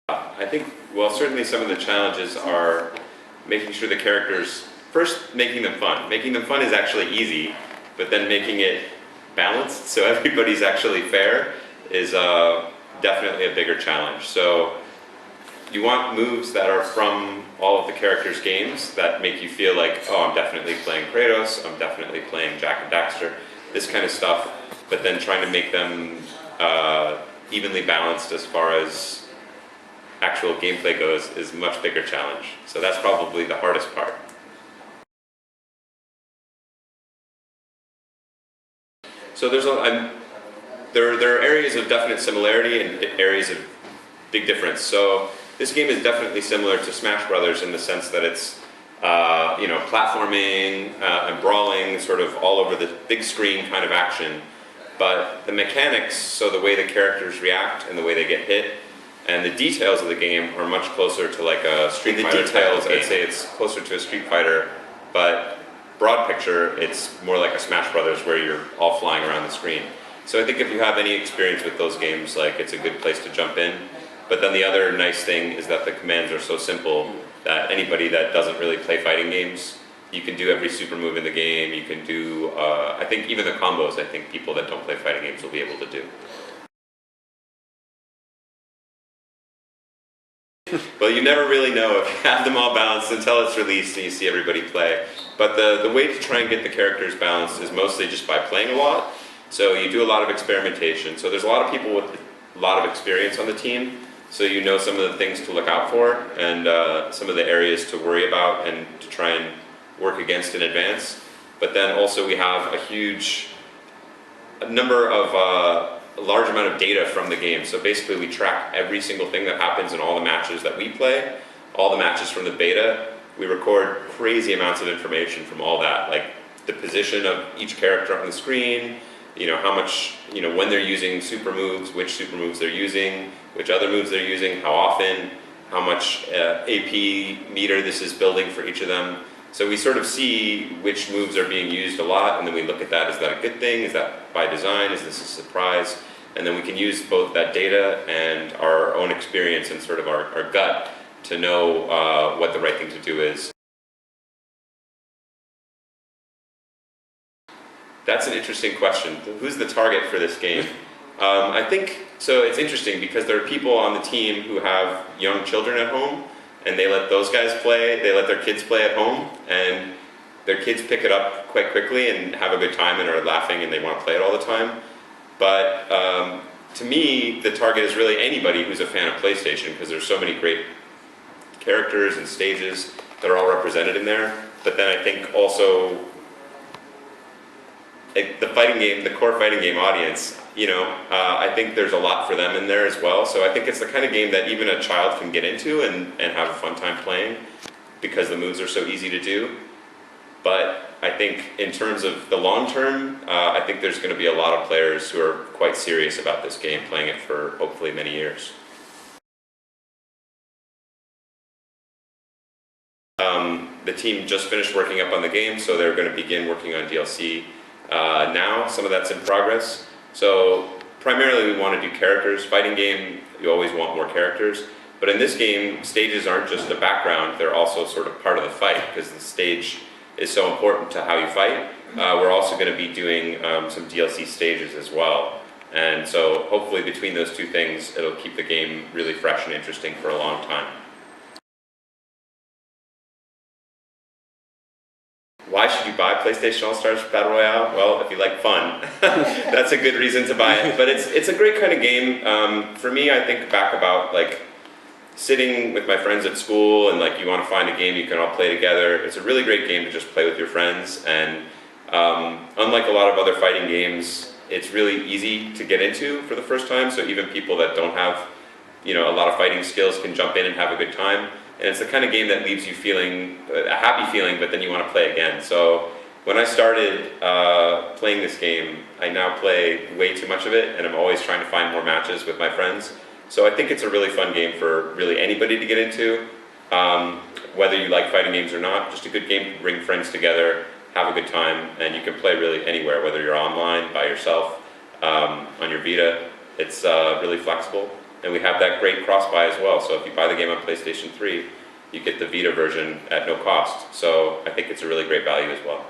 I think, well, certainly some of the challenges are making sure the characters, first making them fun. Making them fun is actually easy, but then making it balanced so everybody's actually fair is definitely a bigger challenge. So you want moves that are from all of the characters' games that make you feel like, oh, I'm definitely playing Kratos, I'm definitely playing Jack and Daxter, this kind of stuff, but then trying to make them evenly balanced as far as actual gameplay goes is a much bigger challenge. So that's probably the hardest part. So there are areas of definite similarity and areas of big difference. So this game is definitely similar to Smash Brothers in the sense that it's platforming and brawling, sort of all over the big screen kind of action. But the mechanics, so the way the characters react and the way they get hit, and the details of the game are much closer to like a Street Fighter. The details, I'd say it's closer to a Street Fighter, but broad picture, it's more like a Smash Brothers where you're all flying around the screen. So I think if you have any experience with those games, like it's a good place to jump in. But then the other nice thing is that the commands are so simple that anybody that doesn't really play fighting games, you can do every super move in the game. You can do, I think even the combos, I think people that don't play fighting games will be able to do. Well, you never really know if you have them all balanced until it's released and you see everybody play. But the way to try and get the characters balanced is mostly just by playing a lot. So you do a lot of experimentation. So there's a lot of people with a lot of experience on the team. So you know some of the things to look out for and some of the areas to worry about and to try and work against in advance. But then also we have a large amount of data from the game. So basically we track every single thing that happens in all the matches that we play, all the matches from the beta. We record crazy amounts of information from all that, like the position of each character on the screen, how much, when they're using super moves, which super moves they're using, which other moves they're using, how often, how much AP meter this is building for each of them. So we sort of see which moves are being used a lot, and then we look at that. Is that a good thing? Is that by design? Is this a surprise? And then we can use both that data and our own experience and sort of our gut to know what the right thing to do is. That's an interesting question. Who's the target for this game? I think, so it's interesting because there are people on the team who have young children at home and they let those guys play, they let their kids play at home, and their kids pick it up quite quickly and have a good time and are laughing and they want to play it all the time. But to me, the target is really anybody who's a fan of PlayStation because there's so many great characters and stages that are all represented in there. But then I think also the core fighting game audience, I think there's a lot for them in there as well. So I think it's the kind of game that even a child can get into and have a fun time playing because the moves are so easy to do. But I think in terms of the long term, I think there's going to be a lot of players who are quite serious about this game, playing it for hopefully many years. The team just finished working up on the game, so they're going to begin working on DLC now. Some of that's in progress. So primarily we want to do characters. Fighting game, you always want more characters. But in this game, stages aren't just a background, they're also sort of part of the fight because the stage is so important to how you fight. We're also going to be doing some DLC stages as well. And so hopefully between those two things, it'll keep the game really fresh and interesting for a long time. Why should you buy PlayStation All-Stars Battle Royale? Well, if you like fun, that's a good reason to buy it. But it's a great kind of game. For me, I think back about like sitting with my friends at school and like you want to find a game you can all play together. It's a really great game to just play with your friends. And unlike a lot of other fighting games, it's really easy to get into for the first time. So even people that don't have a lot of fighting skills can jump in and have a good time. And it's the kind of game that leaves you feeling a happy feeling, but then you want to play again. So when I started playing this game, I now play way too much of it, and I'm always trying to find more matches with my friends. So I think it's a really fun game for really anybody to get into, whether you like fighting games or not. Just a good game to bring friends together, have a good time, and you can play really anywhere, whether you're online, by yourself, on your Vita. It's really flexible. and we have that great cross-buy as well. So if you buy the game on PlayStation 3, you get the Vita version at no cost. So I think it's a really great value as well.